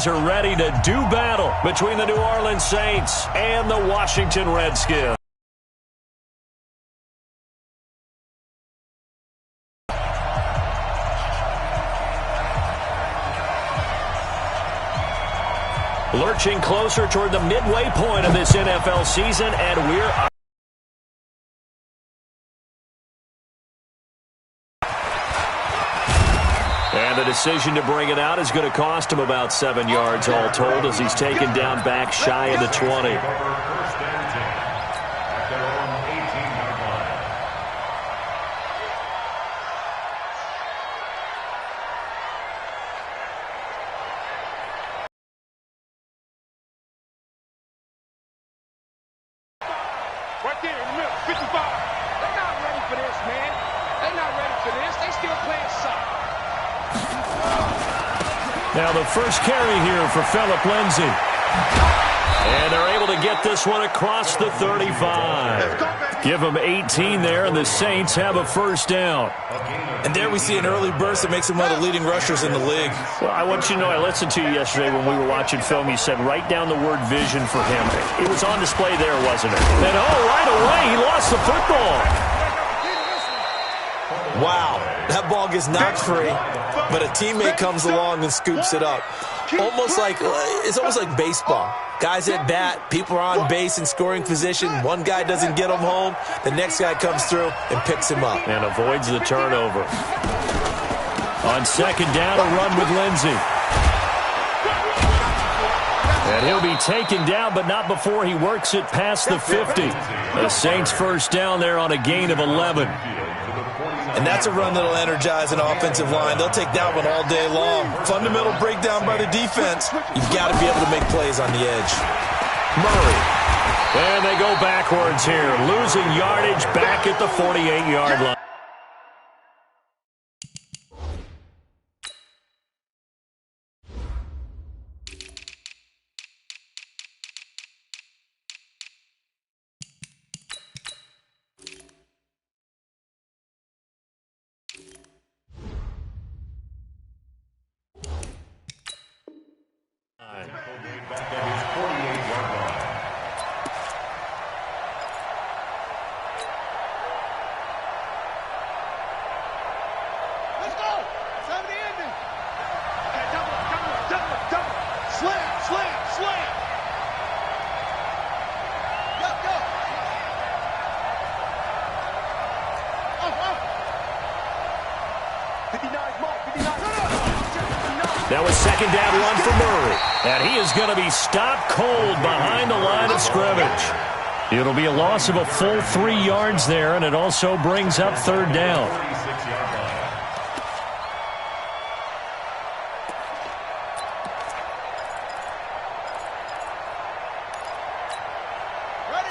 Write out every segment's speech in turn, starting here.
guys are ready to do battle between the New Orleans Saints and the Washington Redskins. Lurching closer toward the midway point of this NFL season, and we're and the decision to bring it out is going to cost him about 7 yards all told as he's taken down back shy of the 20. Right there in the middle, 55. They're not ready for this, man. They're not ready for this. They still playing soccer. Now the first carry here for Phillip Lindsay. And they're able to get this one across the 35. Give them 18 there, and the Saints have a first down. And there we see an early burst that makes him one of the leading rushers in the league. Well, I want you to know, I listened to you yesterday when we were watching film. You said write down the word vision for him. It was on display there, wasn't it? And right away, he lost the football. Wow, that ball gets knocked free, but a teammate comes along and scoops it up. It's almost like baseball. Guys at bat, people are on base in scoring position. One guy doesn't get him home. The next guy comes through and picks him up. And avoids the turnover. On second down, a run with Lindsay. And he'll be taken down, but not before he works it past the 50. The Saints first down there on a gain of 11. And that's a run that'll energize an offensive line. They'll take that one all day long. Fundamental breakdown by the defense. You've got to be able to make plays on the edge. Murray. And they go backwards here. Losing yardage back at the 48-yard line. Now a second down run for Murray. And he is going to be stopped cold behind the line of scrimmage. It'll be a loss of a full 3 yards there, and it also brings up third down.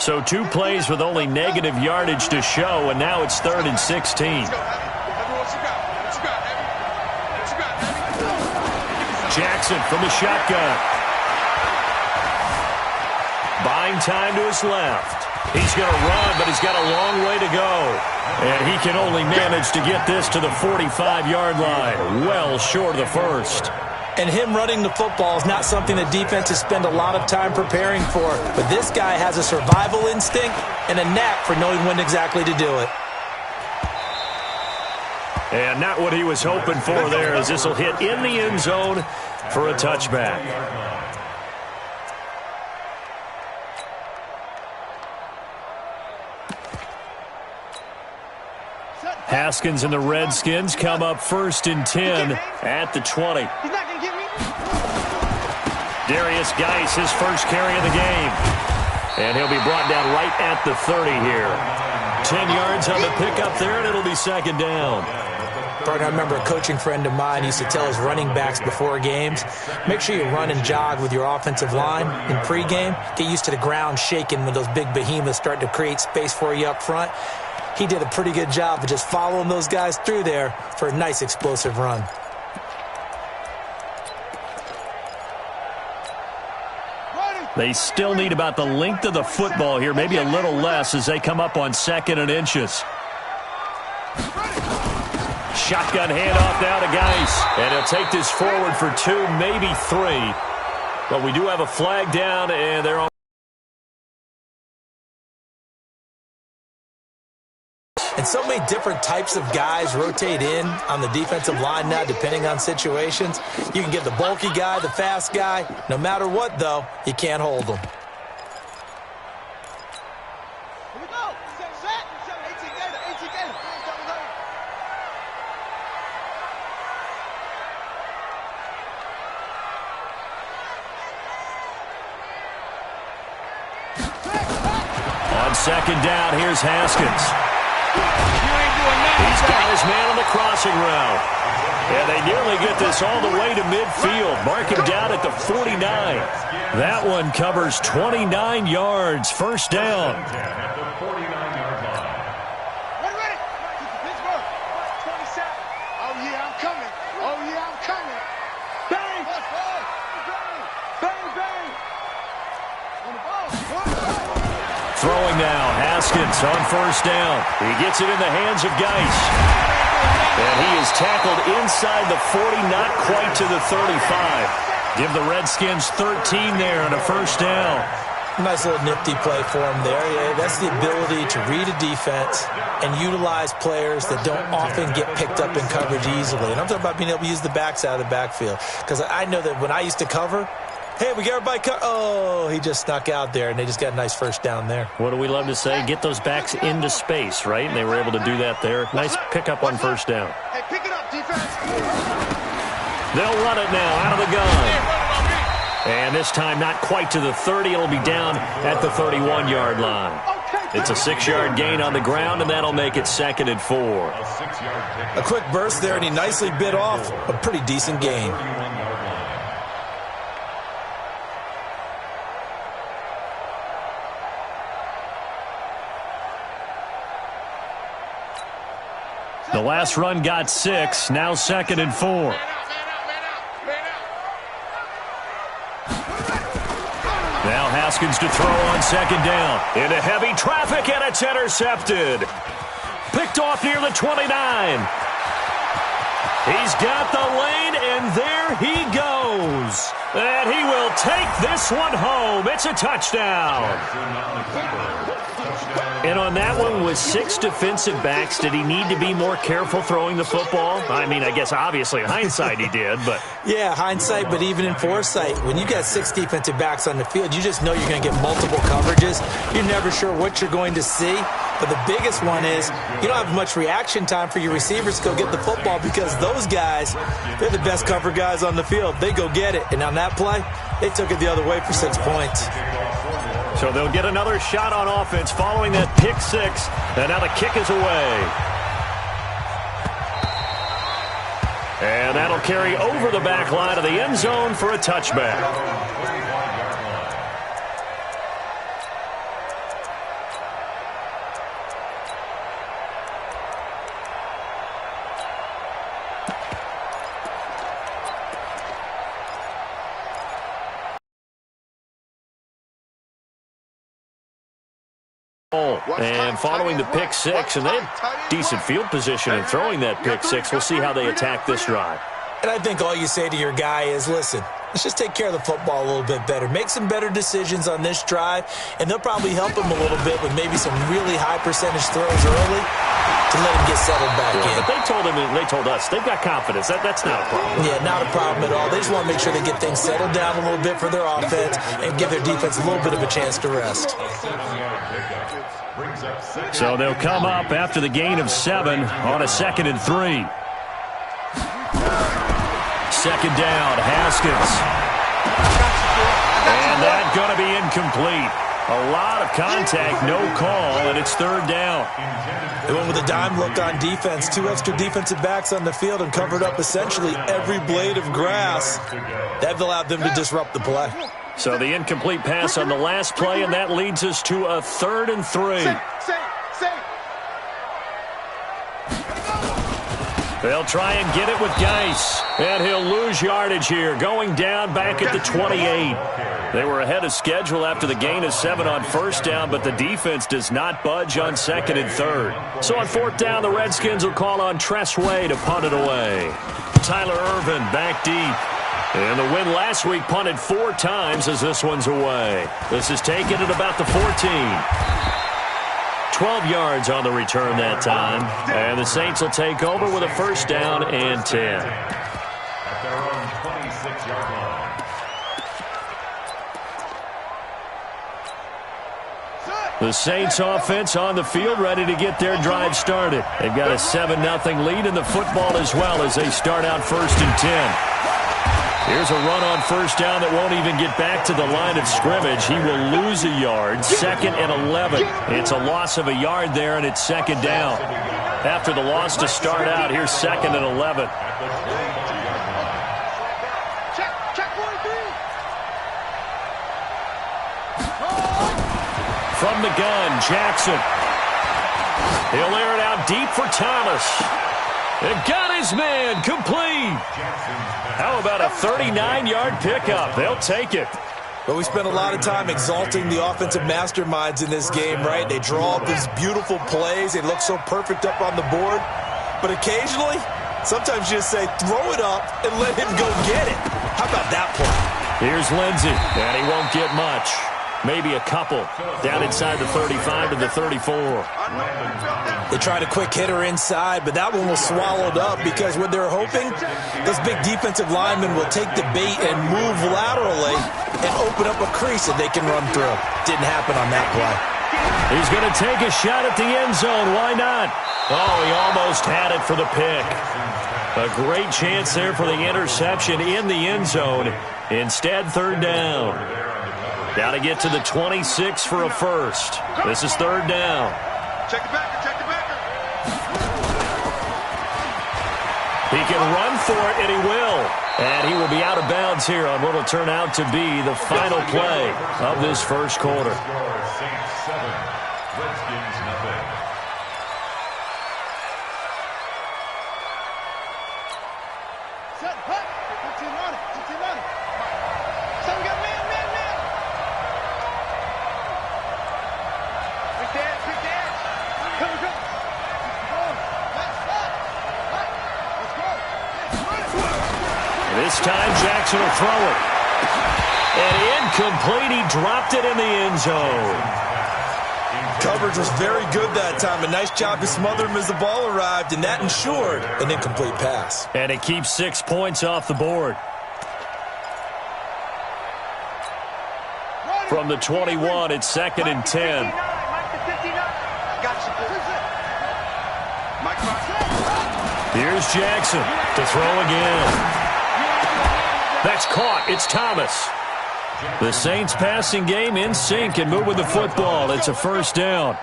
So 2 plays with only negative yardage to show, and now it's 3rd and 16. Jackson from the shotgun. Buying time to his left. He's going to run, but he's got a long way to go. And he can only manage to get this to the 45-yard line, well short of the first. And him running the football is not something that defenses spend a lot of time preparing for. But this guy has a survival instinct and a knack for knowing when exactly to do it. And not what he was hoping for there, as this will hit in the end zone for a touchback. Haskins and the Redskins come up 1st and 10 at the 20. Darius Geis, his first carry of the game. And he'll be brought down right at the 30 here. 10 yards on the pickup there, and it'll be second down. Bart, I remember a coaching friend of mine used to tell his running backs before games, make sure you run and jog with your offensive line in pregame. Get used to the ground shaking when those big behemoths start to create space for you up front. He did a pretty good job of just following those guys through there for a nice explosive run. They still need about the length of the football here, maybe a little less as they come up on 2nd and inches. Shotgun handoff now to Geis. And he'll take this forward for 2, maybe 3. But we do have a flag down, and they're on. And so many different types of guys rotate in on the defensive line now, depending on situations. You can get the bulky guy, the fast guy. No matter what, though, you can't hold them. Here we go. Set. 18 gator. On second down, here's Haskins. He's got his man on the crossing route. And they nearly get this all the way to midfield. Mark him down at the 49. That one covers 29 yards. First down. Ready. Pittsburgh. 27. Oh, yeah, I'm coming. Bang. Bang. On the ball. Throwing now, Haskins on first down. He gets it in the hands of Geis. And he is tackled inside the 40, not quite to the 35. Give the Redskins 13 there and a first down. Nice little nifty play for him there. Yeah, that's the ability to read a defense and utilize players that don't often get picked up in coverage easily. And I'm talking about being able to use the backs out of the backfield. Because I know that when I used to cover, hey, we got everybody cut. Oh, he just snuck out there, and they just got a nice first down there. What do we love to say? Get those backs into space, right? And they were able to do that there. Nice pickup on first down. Hey, pick it up, defense. They'll run it now out of the gun. And this time not quite to the 30. It'll be down at the 31-yard line. It's a 6-yard gain on the ground, and that'll make it 2nd and 4. A quick burst there, and he nicely bit off a pretty decent gain. The last run got 6. Now 2nd and 4. Now Haskins to throw on second down. Into heavy traffic, and it's intercepted. Picked off near the 29. He's got the lane, and there he goes. And he will take this one home. It's a touchdown. And on that one, with 6 defensive backs, did he need to be more careful throwing the football? I mean, I guess obviously in hindsight he did, but... Yeah, hindsight, but even in foresight, when you got 6 defensive backs on the field, you just know you're going to get multiple coverages. You're never sure what you're going to see. But the biggest one is you don't have much reaction time for your receivers to go get the football because those guys, they're the best cover guys on the field. They go get it. And on that play, they took it the other way for 6 points. So they'll get another shot on offense following that pick 6. And now the kick is away. And that'll carry over the back line of the end zone for a touchback. And following the pick 6, and they had decent field position in throwing that pick 6. We'll see how they attack this drive. And I think all you say to your guy is, listen, let's just take care of the football a little bit better. Make some better decisions on this drive, and they'll probably help him a little bit with maybe some really high percentage throws early to let him get settled back in. But they told him, and they told us, they've got confidence. That's not a problem. Yeah, not a problem at all. They just want to make sure they get things settled down a little bit for their offense and give their defense a little bit of a chance to rest. So they'll come up after the gain of 7 on a 2nd and 3. Second down, Haskins. And that's going to be incomplete. A lot of contact, no call, and it's 3rd down. They went with a dime look on defense. 2 extra defensive backs on the field and covered up essentially every blade of grass. That allowed them to disrupt the play. So the incomplete pass on the last play, and that leads us to a 3rd and 3. They'll try and get it with Geis. And he'll lose yardage here, going down back at the 28. They were ahead of schedule after the gain of 7 on first down, but the defense does not budge on 2nd and 3rd. So on 4th down, the Redskins will call on Tress Way to punt it away. Tyler Irvin back deep. And the win last week punted 4 times as this one's away. This is taken at about the 14. 12 yards on the return that time. And the Saints will take over with a first down and 10. At their own 26-yard line. The Saints offense on the field ready to get their drive started. They've got a 7-0 lead in the football as well as they start out first and 10. Here's a run on first down that won't even get back to the line of scrimmage. He will lose a yard, 2nd and 11. It's a loss of a yard there, and it's 2nd down. After the loss to start out, here's 2nd and 11. From the gun, Jackson. He'll air it out deep for Thomas. And got his man complete. How about a 39-yard pickup? They'll take it. But we spent a lot of time exalting the offensive masterminds in this game, right? They draw up these beautiful plays. They look so perfect up on the board. But occasionally, sometimes you just say, throw it up and let him go get it. How about that play? Here's Lindsey, and he won't get much. Maybe a couple down inside the 35 to the 34. They tried a quick hitter inside, but that one was swallowed up because what they're hoping, those big defensive linemen will take the bait and move laterally and open up a crease that they can run through. Didn't happen on that play. He's going to take a shot at the end zone. Why not? Oh, he almost had it for the pick. A great chance there for the interception in the end zone. Instead, 3rd down. Got to get to the 26 for a first. This is 3rd down. Check the backer, check the backer. He can run for it, and he will. And he will be out of bounds here on what will turn out to be the final play of this first quarter. Saints 7, Redskins nothing. Set, hut. 15 on it, 15 on it. Son, we got man. Quick dance. Come. This time Jackson will throw it. And incomplete. He dropped it in the end zone. Coverage was very good that time. A nice job to smother him as the ball arrived, and that ensured an incomplete pass. And it keeps 6 points off the board. From the 21, it's 2nd and 10. Here's Jackson to throw again. That's caught. It's Thomas. The Saints passing game in sync and moving the football. It's a first down.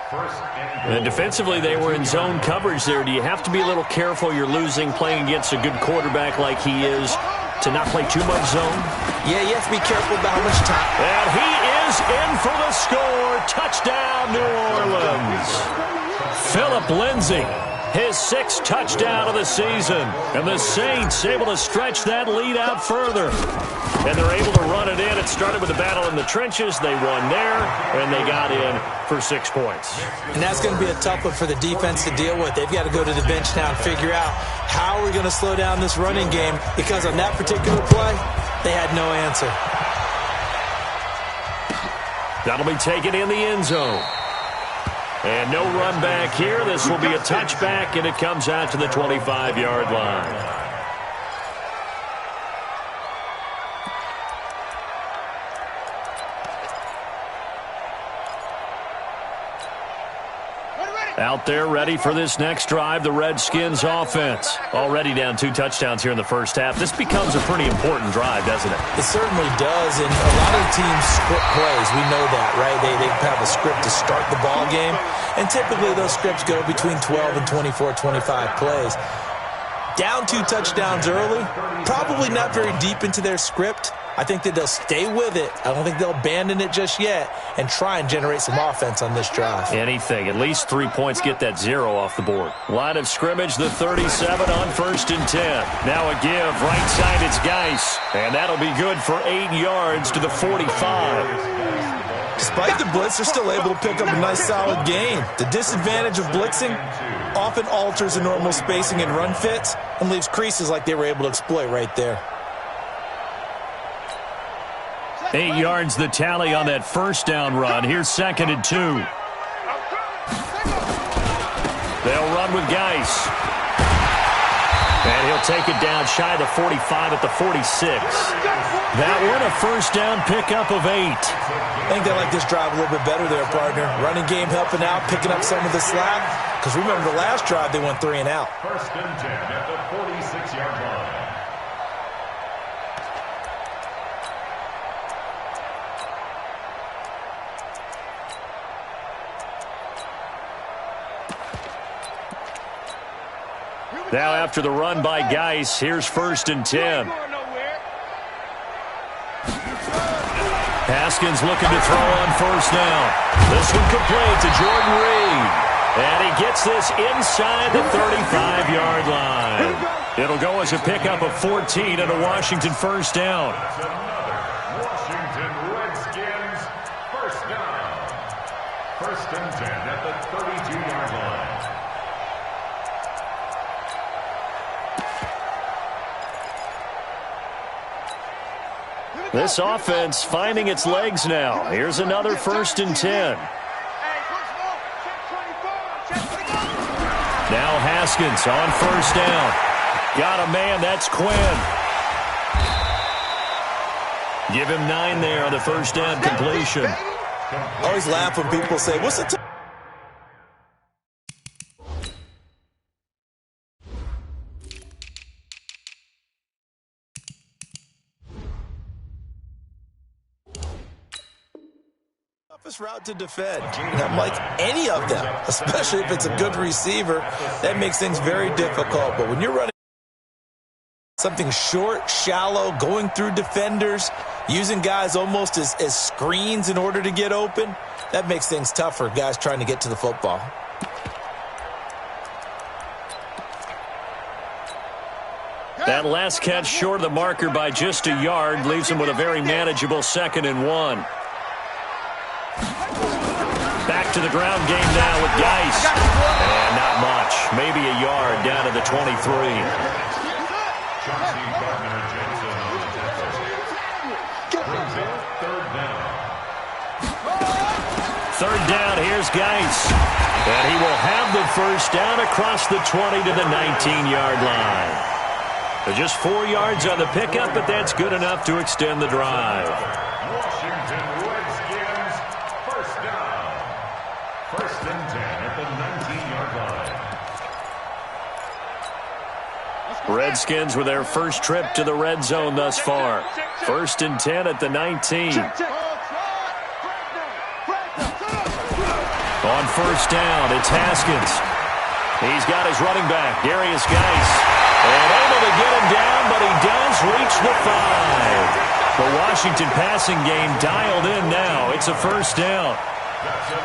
And defensively, they were in zone coverage there. Do you have to be a little careful? You're losing playing against a good quarterback like he is to not play too much zone? Yeah, you have to be careful about how much time. And he is in for the score. Touchdown, New Orleans. Philip Lindsay, his 6th touchdown of the season. And the Saints able to stretch that lead out further. And they're able to run it in. It started with a battle in the trenches. They won there, and they got in for 6 points. And that's going to be a tough one for the defense to deal with. They've got to go to the bench now and figure out how are we going to slow down this running game, because on that particular play, they had no answer. That'll be taken in the end zone. And no run back here. This will be a touchback, and it comes out to the 25-yard line. Out there ready for this next drive, the Redskins offense. Already down 2 touchdowns here in the first half. This becomes a pretty important drive, doesn't it? It certainly does, and a lot of teams script plays. We know that, right? They have a script to start the ball game, and typically those scripts go between 12 and 24, 25 plays. Down 2 touchdowns early, probably not very deep into their script. I think that they'll stay with it. I don't think they'll abandon it just yet and try and generate some offense on this drive. Anything. At least 3 points, get that 0 off the board. Line of scrimmage, the 37 on 1st and 10. Now a give. Right side, it's Geis. And that'll be good for 8 yards to the 45. Despite the blitz, they're still able to pick up a nice solid gain. The disadvantage of blitzing often alters the normal spacing and run fits and leaves creases like they were able to exploit right there. 8 yards the tally on that first down run. Here's 2nd and 2. They'll run with Geis. And he'll take it down shy of the 45 at the 46. That one a first down pickup of 8. I think they like this drive a little bit better there, partner. Running game helping out, picking up some of the slack. Because remember, the last drive they went 3 and out. 1st and 10 at the 46-yard line. Now after the run by Geis, here's 1st and 10. Haskins looking to throw on 1st down. This one complete to Jordan Reed. And he gets this inside the 35-yard line. It'll go as a pickup of 14 and a Washington 1st down. Washington Redskins 1st down. 1st and 10 at the 32-yard line. This offense finding its legs now. Here's another 1st and 10. Now Haskins on 1st down. Got a man, that's Quinn. Give him 9 there on the 1st down completion. I always laugh when people say, what's the toughest route to defend? And I'm like, any of them, especially if it's a good receiver, that makes things very difficult. But when you're running something short, shallow, going through defenders, using guys almost as screens in order to get open, that makes things tough for guys trying to get to the football. That last catch short of the marker by just a yard leaves him with a very manageable 2nd and 1. Back to the ground game now with Geis. And not much. Maybe a yard down to the 23. Third down, here's Geis. And he will have the 1st down across the 20 to the 19-yard line. Just 4 yards on the pickup, but that's good enough to extend the drive. Washington Redskins 1st down. 1st and 10 at the 19-yard line. Redskins with their first trip to the red zone thus far. 1st and 10 at the 19. On 1st down, it's Haskins. He's got his running back, Darius Geis. And able to get him down, but he does reach the 5. The Washington passing game dialed in now. It's a 1st down.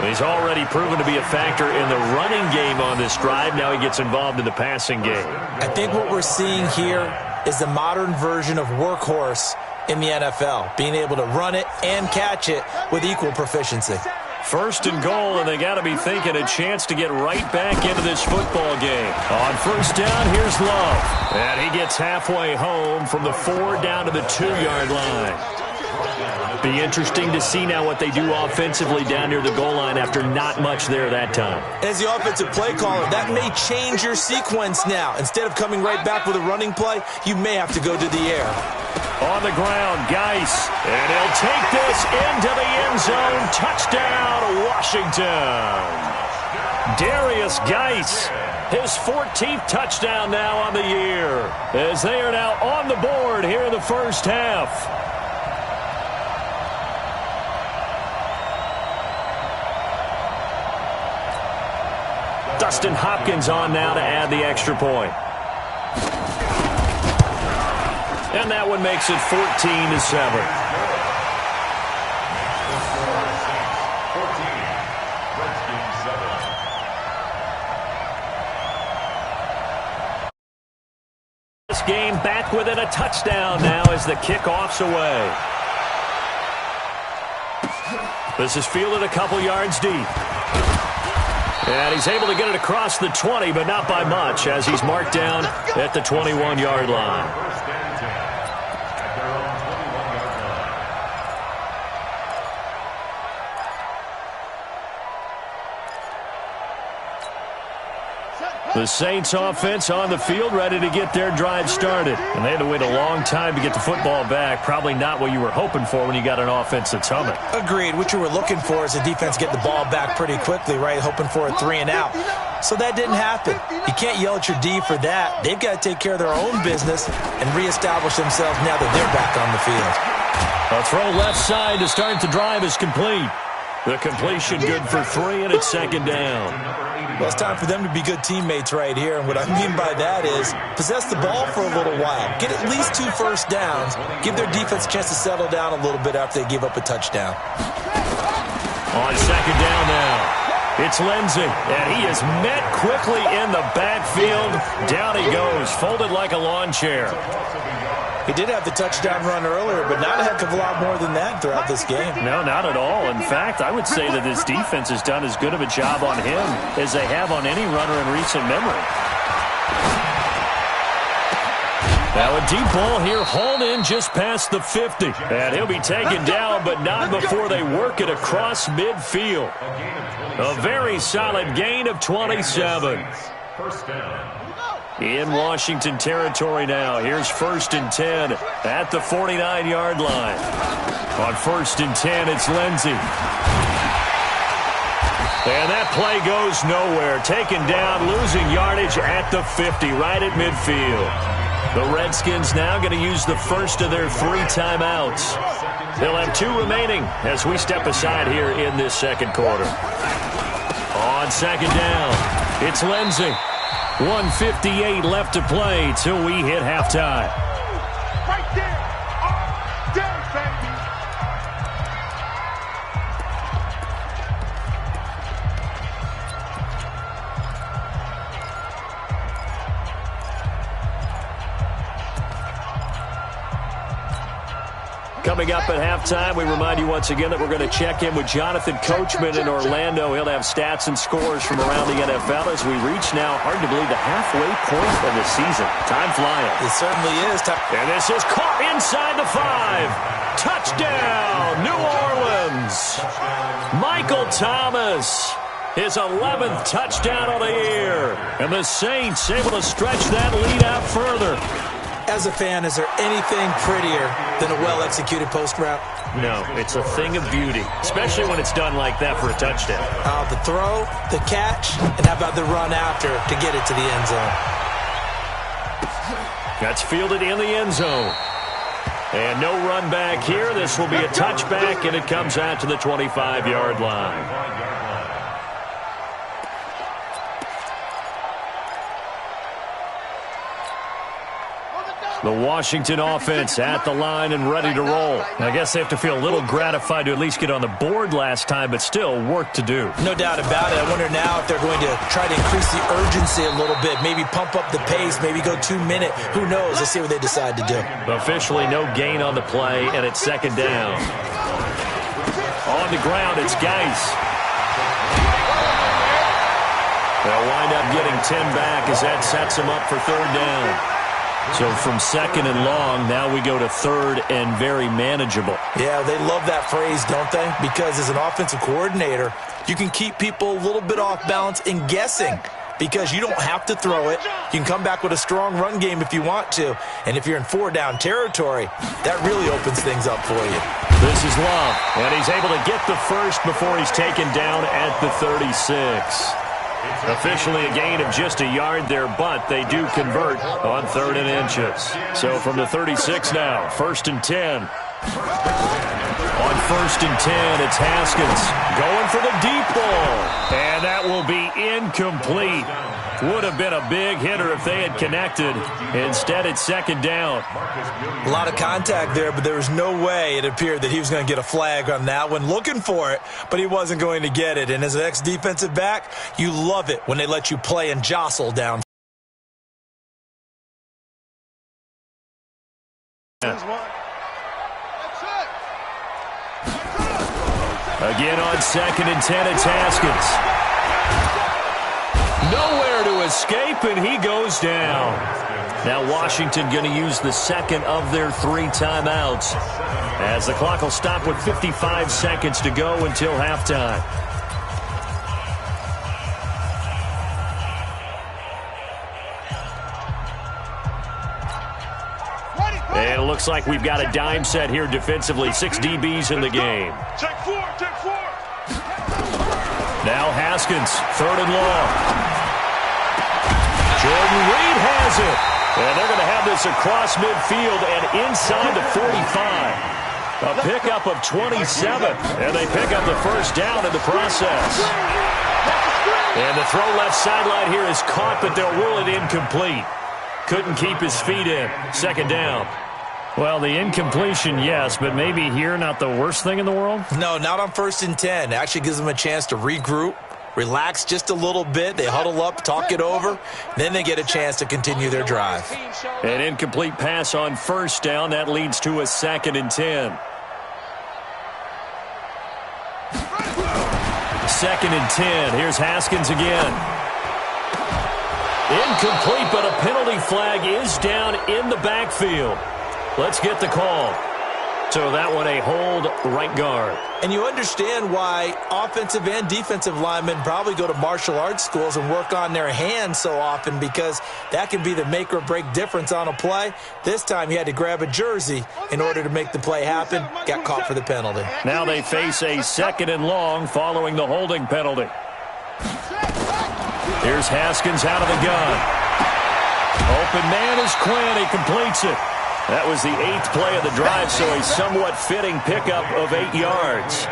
He's already proven to be a factor in the running game on this drive. Now he gets involved in the passing game. I think what we're seeing here is the modern version of workhorse in the NFL, being able to run it and catch it with equal proficiency. 1st and goal, and they got to be thinking a chance to get right back into this football game. On 1st down, here's Love. And he gets halfway home from the 4 down to the 2-yard line. Be interesting to see now what they do offensively down near the goal line after not much there that time. As the offensive play caller, that may change your sequence now. Instead of coming right back with a running play, you may have to go to the air. On the ground, Geis. And he'll take this into the end zone. Touchdown, Washington. Darius Geis, his 14th touchdown now on the year, as they are now on the board here in the 1st half. Dustin Hopkins on now to add the extra point. And that one makes it 14-7. This game back within a touchdown now as the kickoff's away. This is fielded a couple yards deep. And he's able to get it across the 20, but not by much, as he's marked down at the 21-yard line. The Saints offense on the field, ready to get their drive started. And they had to wait a long time to get the football back. Probably not what you were hoping for when you got an offense that's humming. Agreed. What you were looking for is the defense get the ball back pretty quickly, right? Hoping for a 3 and out. So that didn't happen. You can't yell at your D for that. They've got to take care of their own business and reestablish themselves now that they're back on the field. A throw left side to start the drive is complete. The completion good for 3, and it's second down. Well, it's time for them to be good teammates right here, and what I mean by that is possess the ball for a little while. Get at least 2 first downs. Give their defense a chance to settle down a little bit after they give up a touchdown. On second down now, it's Lindsey, and he is met quickly in the backfield. Down he goes, folded like a lawn chair. He did have the touchdown run earlier, but not a heck of a lot more than that throughout this game. No, not at all. In fact, I would say that this defense has done as good of a job on him as they have on any runner in recent memory. Now a deep ball here, hauled in just past the 50. And he'll be taken down, but not before they work it across midfield. A very solid gain of 27. First down. In Washington territory now. Here's 1st and 10 at the 49-yard line. On 1st and 10, it's Lindsey. And that play goes nowhere. Taken down, losing yardage at the 50, right at midfield. The Redskins now going to use the first of their 3 timeouts. They'll have 2 remaining as we step aside here in this second quarter. On second down, it's Lindsey. 1:58 left to play till we hit halftime. Right there. All day, baby. Coming up at halftime, we remind you once again that we're going to check in with Jonathan Coachman in Orlando. He'll have stats and scores from around the NFL as we reach now, hard to believe, the halfway point of the season. Time flying. It certainly is. And this is caught inside the 5. Touchdown, New Orleans. Michael Thomas, his 11th touchdown of the year. And the Saints able to stretch that lead out further. As a fan, is there anything prettier than a well-executed post route? No, it's a thing of beauty, especially when it's done like that for a touchdown. The throw, the catch, and how about the run after to get it to the end zone? That's fielded in the end zone. And no run back here. This will be a touchback, and it comes out to the 25-yard line. The Washington offense at the line and ready to roll. I guess they have to feel a little gratified to at least get on the board last time, but still work to do. No doubt about it. I wonder now if they're going to try to increase the urgency a little bit, maybe pump up the pace, maybe go 2-minute. Who knows? Let's see what they decide to do. Officially no gain on the play, and it's second down. On the ground, it's Geis. They'll wind up getting 10 back as that sets them up for third down. So from second and long, now we go to third and very manageable. Yeah, they love that phrase, don't they? Because as an offensive coordinator, you can keep people a little bit off balance and guessing because you don't have to throw it. You can come back with a strong run game if you want to. And if you're in 4-down territory, that really opens things up for you. This is Love, and he's able to get the first before he's taken down at the 36. Officially a gain of just a yard there, but they do convert on 3rd and inches. So from the 36 now, 1st and 10. On 1st and 10, it's Haskins going for the deep ball. And that will be incomplete. Would have been a big hitter if they had connected. Instead, it's second down. A lot of contact there, but there was no way it appeared that he was going to get a flag on that one. Looking for it, but he wasn't going to get it. And as an ex-defensive back, you love it when they let you play and jostle down. Again on 2nd and 10, it's Haskins. Nowhere to escape, and he goes down. Now Washington going to use the second of their 3 timeouts as the clock will stop with 55 seconds to go until halftime. And it looks like we've got a dime set here defensively. 6 DBs in the game. Check four, check four. Now Haskins, 3rd and long. Jordan Reed has it. And they're going to have this across midfield and inside the 45. A pickup of 27. And they pick up the first down in the process. And the throw left sideline here is caught, but they'll rule it incomplete. Couldn't keep his feet in. 2nd down. Well, the incompletion, yes, but maybe here not the worst thing in the world? No, not on 1st and 10. It actually gives them a chance to regroup, relax just a little bit. They huddle up, talk it over. Then they get a chance to continue their drive. An incomplete pass on 1st down. That leads to a 2nd and 10. 2nd and 10. Here's Haskins again. Incomplete, but a penalty flag is down in the backfield. Let's get the call. So that one a hold, right guard. And you understand why offensive and defensive linemen probably go to martial arts schools and work on their hands so often, because that can be the make or break difference on a play. This time he had to grab a jersey in order to make the play happen. Got caught for the penalty. Now they face a 2nd and long following the holding penalty. Here's Haskins out of the gun. Open man is Quinn. He completes it. That was the 8th play of the drive, so a somewhat fitting pickup of 8 yards.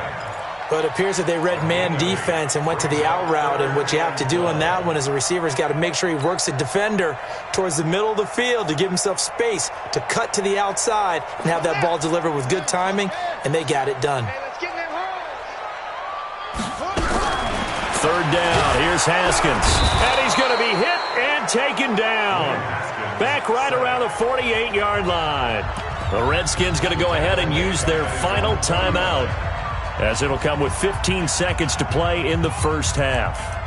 But it appears that they read man defense and went to the out route, and what you have to do on that one is the receiver's got to make sure he works the defender towards the middle of the field to give himself space to cut to the outside and have that ball delivered with good timing, and they got it done. 3rd down. Here's Haskins. And he's going to be hit and taken down. Back right around the 48-yard line. The Redskins going to go ahead and use their final timeout, as it'll come with 15 seconds to play in the 1st half.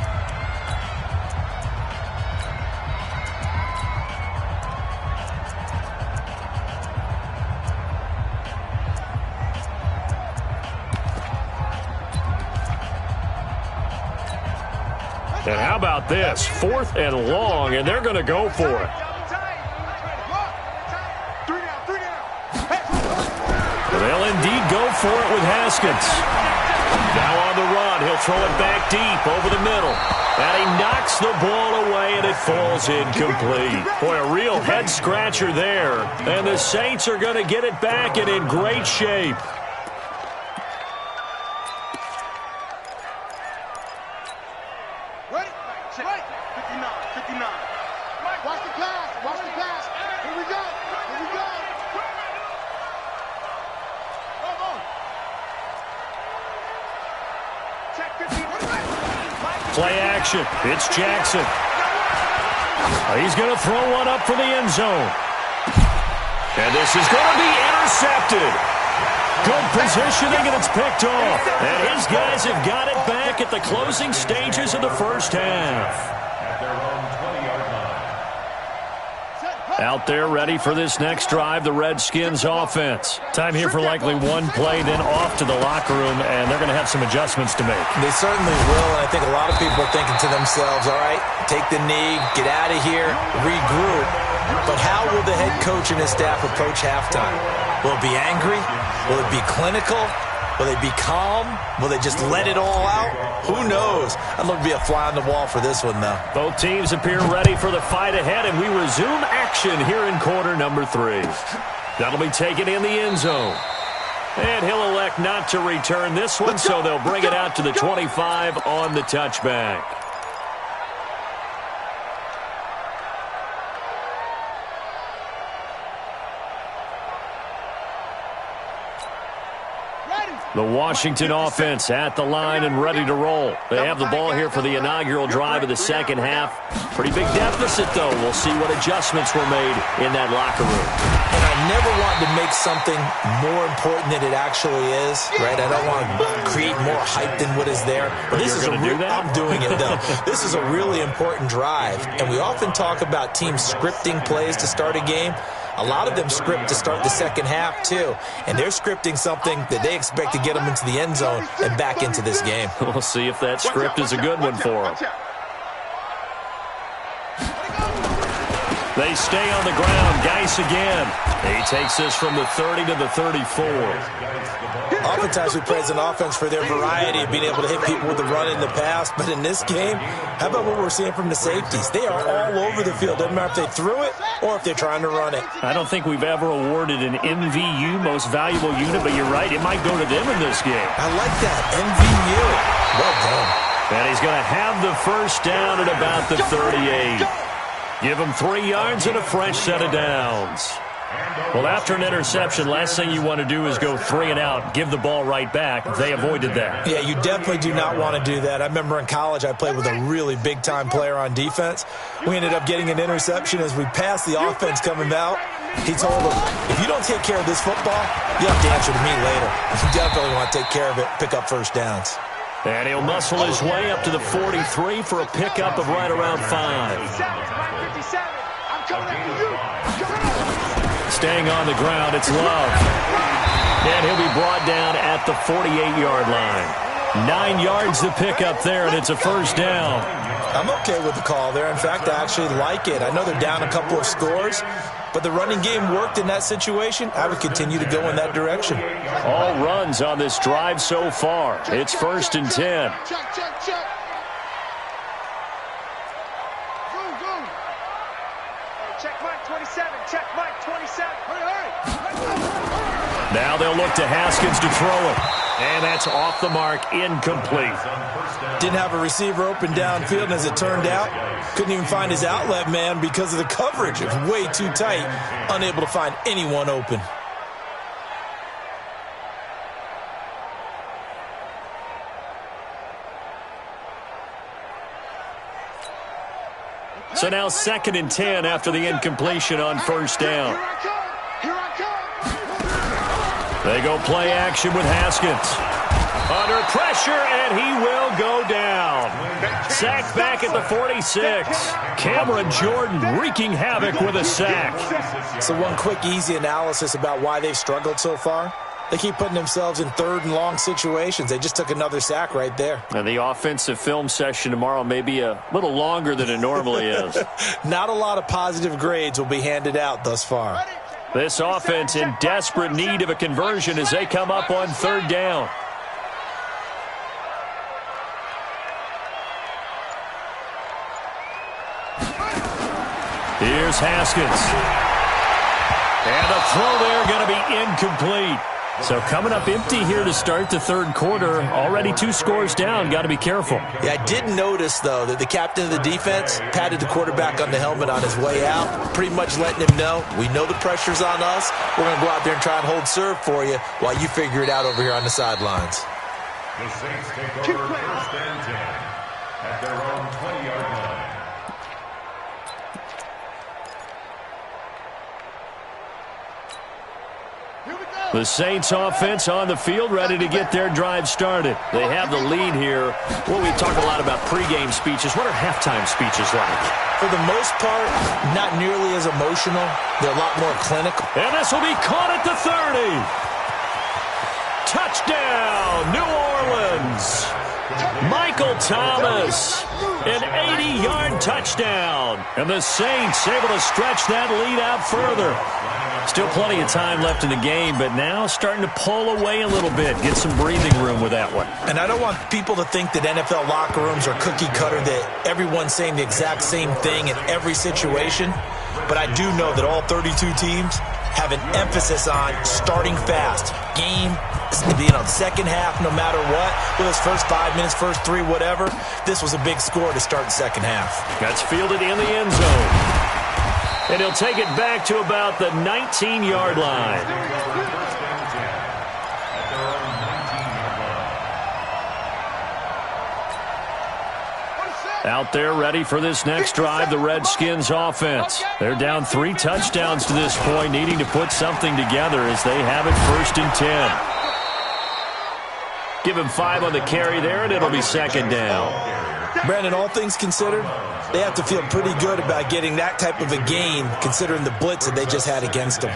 And how about this? 4th and long, and they're going to go for it. They'll indeed go for it with Haskins. Now on the run, he'll throw it back deep over the middle. And he knocks the ball away, and it falls incomplete. Boy, a real head-scratcher there. And the Saints are going to get it back and in great shape. Ready? 59, 59. Watch the pass, watch the pass. Here we go, here we go. Come on. Check 15. Play action. It's Jackson. He's going to throw one up for the end zone. And this is going to be intercepted. Good positioning, and it's picked off. And his guys have got it back at the closing stages of the 1st half. Out there ready for this next drive, the Redskins offense. Time here for likely one play, then off to the locker room, and they're going to have some adjustments to make. They certainly will, and I think a lot of people are thinking to themselves, all right, take the knee, get out of here, regroup. But how will the head coach and his staff approach halftime? Will it be angry? Will it be clinical? Will they be calm? Will they just let it all out? Who knows? I'd love to be a fly on the wall for this one, though. Both teams appear ready for the fight ahead, and we resume action here in quarter number 3. That'll be taken in the end zone. And he'll elect not to return this one, so they'll bring it out to the 25 on the touchback. The Washington offense at the line and ready to roll. They have the ball here for the inaugural drive of the 2nd half. Pretty big deficit, though. We'll see what adjustments were made in that locker room. And I never want to make something more important than it actually is, right? I don't want to create more hype than what is there. But this is going to do that? I'm doing it, though. This is a really important drive. And we often talk about teams scripting plays to start a game. A lot of them script to start the 2nd half, too. And they're scripting something that they expect to get them into the end zone and back into this game. We'll see if that script is a good one for them. They stay on the ground. Geis again. He takes this from the 30 to the 34. Oftentimes we praise an offense for their variety of being able to hit people with the run in the past. But in this game, how about what we're seeing from the safeties? They are all over the field. Doesn't matter if they threw it or if they're trying to run it. I don't think we've ever awarded an MVU, most valuable unit, but you're right. It might go to them in this game. I like that. MVU. Well done. And he's going to have the first down at about the 38. Give him 3 yards and a fresh set of downs. Well, after an interception, last thing you want to do is go 3 and out, give the ball right back. They avoided that. Yeah, you definitely do not want to do that. I remember in college I played with a really big-time player on defense. We ended up getting an interception as we passed the offense coming out. He told him, if you don't take care of this football, you have to answer to me later. You definitely want to take care of it, pick up first downs. And he'll muscle his way up to the 43 for a pickup of right around 5. Staying on the ground, it's Love. And he'll be brought down at the 48-yard line. 9 yards to pick up there, and it's a first down. I'm okay with the call there. In fact, I actually like it. I know they're down a couple of scores, but the running game worked in that situation. I would continue to go in that direction. All runs on this drive so far. It's 1st and 10. Check Mike 27. Check Mike 27. Hurry. Now they'll look to Haskins to throw it. And that's off the mark, incomplete. Didn't have a receiver open downfield, and as it turned out, couldn't even find his outlet man because of the coverage. It was way too tight, unable to find anyone open. So now 2nd and 10 after the incompletion on first down. They go play action with Haskins. Under pressure, and he will go down. Sacked back at the 46. Cameron Jordan wreaking havoc with a sack. So one quick, easy analysis about why they've struggled so far. They keep putting themselves in 3rd and long situations. They just took another sack right there. And the offensive film session tomorrow may be a little longer than it normally is. Not a lot of positive grades will be handed out thus far. This offense in desperate need of a conversion as they come up on 3rd down. Here's Haskins. And the throw there going to be incomplete. So coming up empty here to start the 3rd quarter. Already 2 scores down. Got to be careful. Yeah, I did notice, though, that the captain of the defense patted the quarterback on the helmet on his way out, pretty much letting him know, we know the pressure's on us. We're going to go out there and try and hold serve for you while you figure it out over here on the sidelines. The Saints take over 1st and 10 at their own 20-yard line. The Saints offense on the field, ready to get their drive started. They have the lead here. Well, we talk a lot about pregame speeches. What are halftime speeches like? For the most part, not nearly as emotional. They're a lot more clinical. And this will be caught at the 30. Touchdown, New Orleans. Michael Thomas, an 80-yard touchdown. And the Saints able to stretch that lead out further. Still plenty of time left in the game, but now starting to pull away a little bit. Get some breathing room with that one. And I don't want people to think that NFL locker rooms are cookie cutter, that everyone's saying the exact same thing in every situation. But I do know that all 32 teams have an emphasis on starting fast. Game, second half, no matter what. Whether it's first 5 minutes, first 3, whatever. This was a big score to start the second half. That's fielded in the end zone. And he'll take it back to about the 19-yard line. Out there ready for this next drive, the Redskins offense. They're down 3 touchdowns to this point, needing to put something together as they have it 1st and 10. Give him 5 on the carry there, and it'll be 2nd down. Brandon, all things considered, they have to feel pretty good about getting that type of a gain, considering the blitz that they just had against them.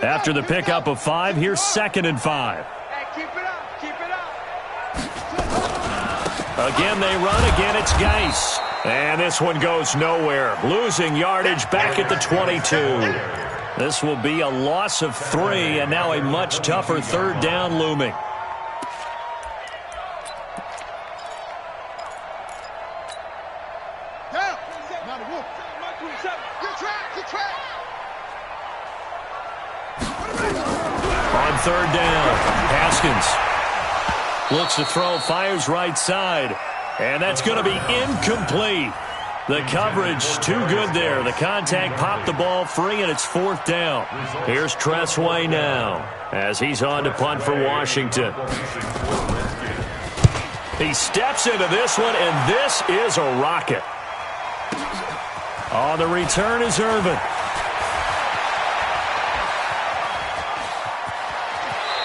After the pickup of 5, here's 2nd and 5. Hey, keep it up. Keep it up. Again, they run. Again, it's Geis. And this one goes nowhere. Losing yardage back at the 22. This will be a loss of 3, and now a much tougher third down looming. On third down, Haskins looks to throw, fires right side, and that's going to be incomplete. The coverage too good there. The contact popped the ball free, and it's fourth down. Here's Tressway now as he's on to punt for Washington. He steps into this one, and this is a rocket. On the return is Irvin.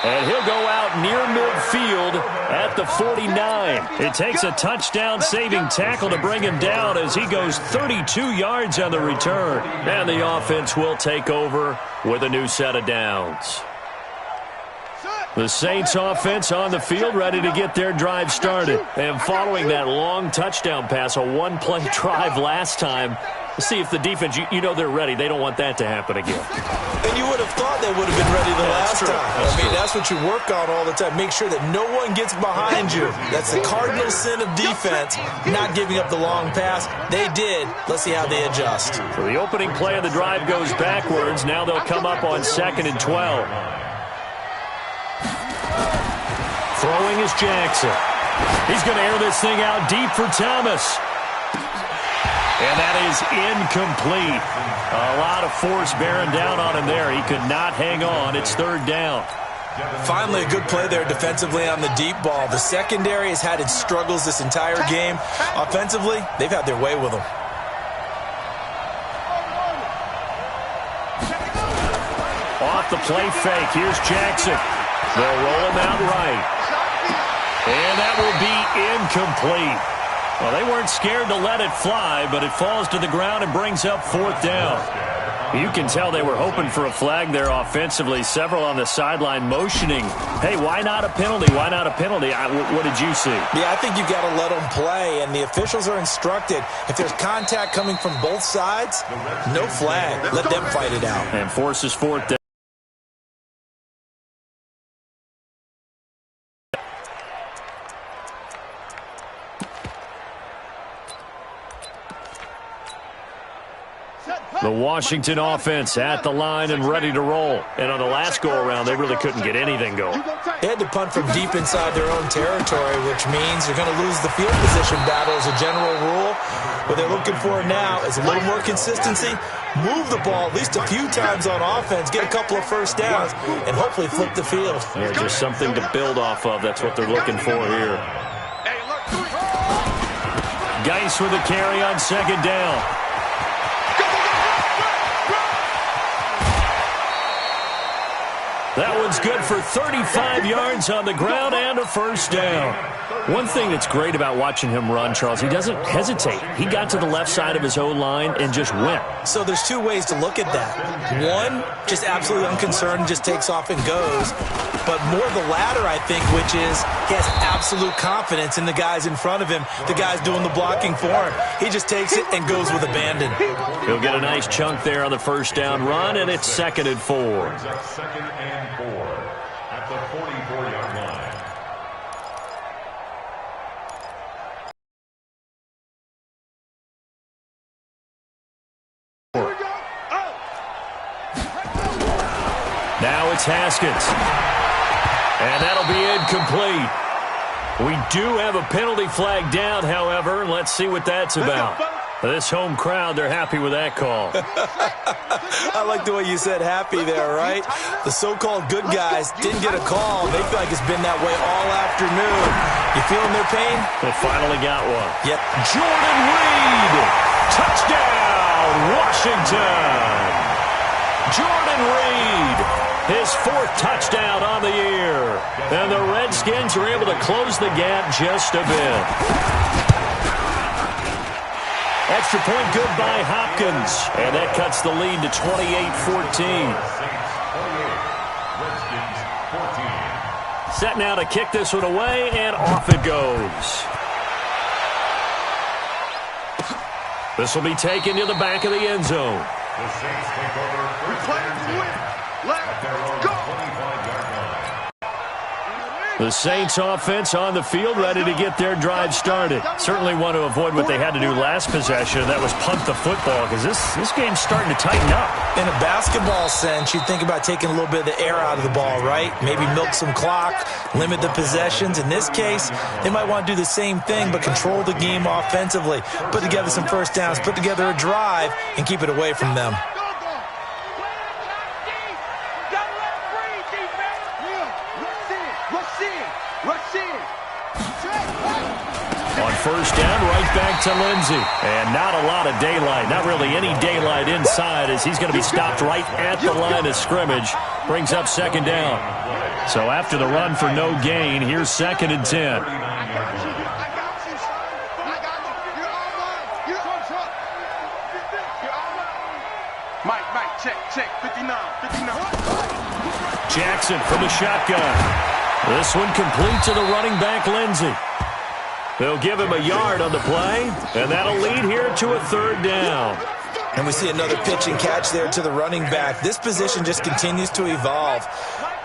And he'll go out near midfield at the 49. It takes a touchdown-saving tackle to bring him down as he goes 32 yards on the return. And the offense will take over with a new set of downs. The Saints offense on the field ready to get their drive started. And following that long touchdown pass, a one-play drive last time, see if the defense, you know they're ready. They don't want that to happen again. And you would have thought they would have been ready the last time. That's what you work on all the time. Make sure that no one gets behind you. That's the cardinal sin of defense, not giving up the long pass. They did. Let's see how they adjust. So the opening play of the drive goes backwards. Now they'll come up on 2nd and 12. Throwing is Jackson. He's going to air this thing out deep for Thomas. And that is incomplete. A lot of force bearing down on him there. He could not hang on. It's third down. Finally, a good play there defensively on the deep ball. The secondary has had its struggles this entire game. Offensively, they've had their way with them. Off the play fake. Here's Jackson. They'll roll him out right. And that will be incomplete. Well, they weren't scared to let it fly, but it falls to the ground and brings up fourth down. You can tell they were hoping for a flag there offensively. Several on the sideline motioning, hey, why not a penalty? Why not a penalty? What did you see? Yeah, I think you've got to let them play, and the officials are instructed. If there's contact coming from both sides, no flag. Let them fight it out. And forces fourth down. The Washington offense at the line and ready to roll. And on the last go-around, they really couldn't get anything going. They had to punt from deep inside their own territory, which means they're going to lose the field position battle as a general rule. What they're looking for now is a little more consistency, move the ball at least a few times on offense, get a couple of first downs, and hopefully flip the field. Yeah, just something to build off of. That's what they're looking for here. Geis with a carry on second down. That one's good for 35 yards on the ground and a first down. One thing that's great about watching him run, Charles, he doesn't hesitate. He got to the left side of his O-line and just went. So there's two ways to look at that. One, just absolutely unconcerned, just takes off and goes. But more the latter, I think, which is he has absolute confidence in the guys in front of him, the guys doing the blocking for him. He just takes it and goes with abandon. He'll get a nice chunk there on the first down run, and it's 2nd and 4. Second and 4 at the 44-yard line. Now it's Haskins. And that'll be incomplete. We do have a penalty flag down, however. Let's see what that's about. This home crowd, they're happy with that call. I like the way you said happy there, right? The so-called good guys didn't get a call. They feel like it's been that way all afternoon. You feeling their pain? They finally got one. Yep. Jordan Reed! Touchdown, Washington! Jordan Reed, his 4th touchdown on the year. And the Redskins are able to close the gap just a bit. Extra point good by Hopkins. And that cuts the lead to 28-14. Set now to kick this one away, and off it goes. This will be taken to the back of the end zone. The Saints take over We first play and to 10 win. at their own Let's go. 25-yard line. The Saints offense on the field, ready to get their drive started. Certainly want to avoid what they had to do last possession. That was punt the football, because this game's starting to tighten up. In a basketball sense, you'd think about taking a little bit of the air out of the ball, right? Maybe milk some clock, limit the possessions. In this case, they might want to do the same thing, but control the game offensively. Put together some first downs, put together a drive, and keep it away from them. On first down, right back to Lindsey. And not a lot of daylight, not really any daylight inside, as he's going to be stopped right at the line of scrimmage. Brings up second down. So after the run for no gain, here's 2nd and 10. Mike, check, 59. Jackson from the shotgun. This one complete to the running back, Lindsey. They'll give him a yard on the play, and that'll lead here to a 3rd down. And we see another pitch and catch there to the running back. This position just continues to evolve.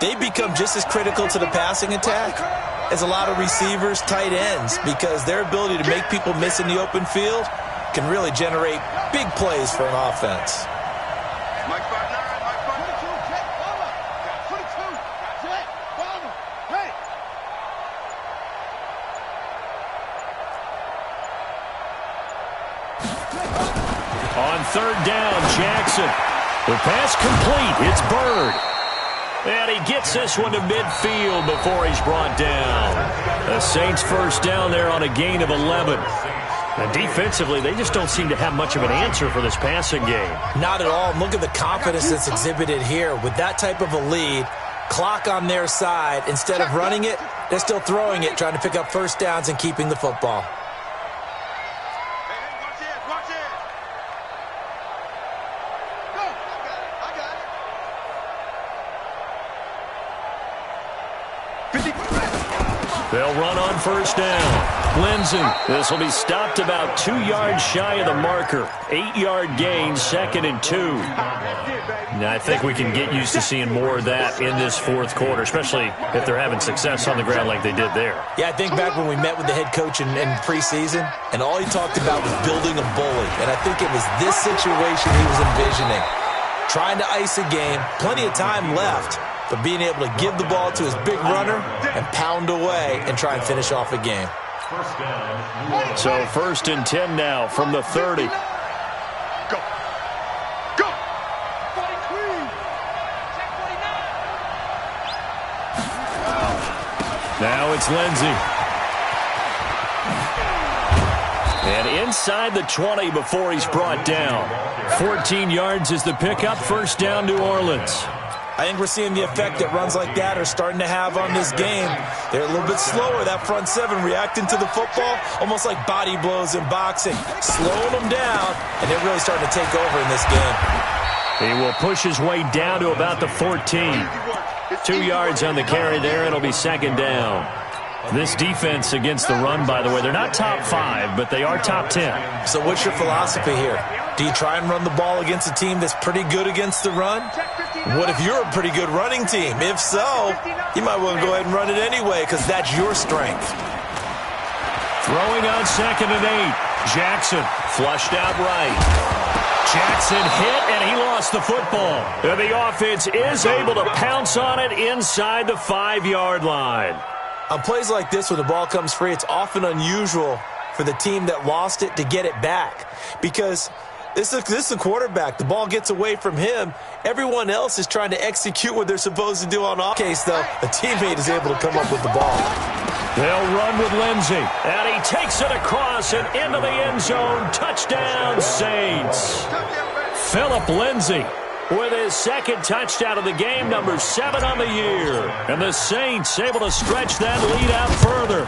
They become just as critical to the passing attack as a lot of receivers, tight ends, because their ability to make people miss in the open field can really generate big plays for an offense. Mike 5'9", Mike 5'9". Hey! On 3rd down, Jackson. The pass complete. It's Bird. And he gets this one to midfield before he's brought down. The Saints first down there on a gain of 11. And defensively, they just don't seem to have much of an answer for this passing game. Not at all. Look at the confidence that's exhibited here. With that type of a lead, clock on their side, instead of running it, they're still throwing it, trying to pick up first downs and keeping the football. Watch it. Go. I got it. 50. They'll run on first down. Lindsey. This will be stopped about 2 yards shy of the marker. 8-yard gain, 2nd and 2. Now, I think we can get used to seeing more of that in this 4th quarter, especially if they're having success on the ground like they did there. Yeah, I think back when we met with the head coach in preseason, and all he talked about was building a bully. And I think it was this situation he was envisioning. Trying to ice a game, plenty of time left, but being able to give the ball to his big runner and pound away and try and finish off a game. So 1st and 10 now from the 30. Go. Now it's Lindsey. And inside the 20 before he's brought down. 14 yards is the pickup. First down, New Orleans. I think we're seeing the effect that runs like that are starting to have on this game. They're a little bit slower, that front seven, reacting to the football, almost like body blows in boxing, slowing them down, and they're really starting to take over in this game. He will push his way down to about the 14. 2 yards on the carry there. It'll be 2nd down. This defense against the run, by the way, they're not top 5, but they are top 10. So what's your philosophy here? Do you try and run the ball against a team that's pretty good against the run? What if you're a pretty good running team? If so, you might want to go ahead and run it anyway because that's your strength. Throwing on 2nd and 8. Jackson flushed out right. Jackson hit, and he lost the football. And the offense is able to pounce on it inside the 5-yard line. On plays like this, when the ball comes free, it's often unusual for the team that lost it to get it back because this is the quarterback. The ball gets away from him. Everyone else is trying to execute what they're supposed to do on offense. Case, though, a teammate is able to come up with the ball. They'll run with Lindsey, and he takes it across and into the end zone. Touchdown, Saints. Phillip Lindsey with his 2nd touchdown of the game, number 7 on the year. And the Saints able to stretch that lead out further.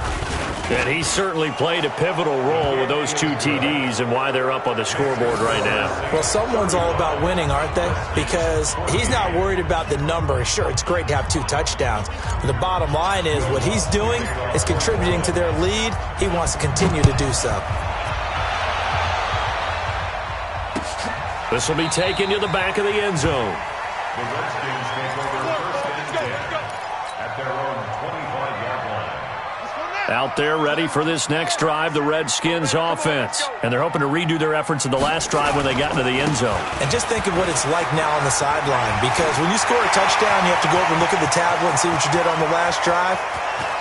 And he certainly played a pivotal role with those 2 TDs and why they're up on the scoreboard right now. Well, someone's all about winning, aren't they? Because he's not worried about the number. Sure, it's great to have 2 touchdowns. But the bottom line is what he's doing is contributing to their lead. He wants to continue to do so. This will be taken to the back of the end zone. The Redskins take over first and 10 at their own 25-yard line. Out there ready for this next drive, the Redskins offense. And they're hoping to redo their efforts in the last drive when they got into the end zone. And just think of what it's like now on the sideline, because when you score a touchdown, you have to go over and look at the tablet and see what you did on the last drive.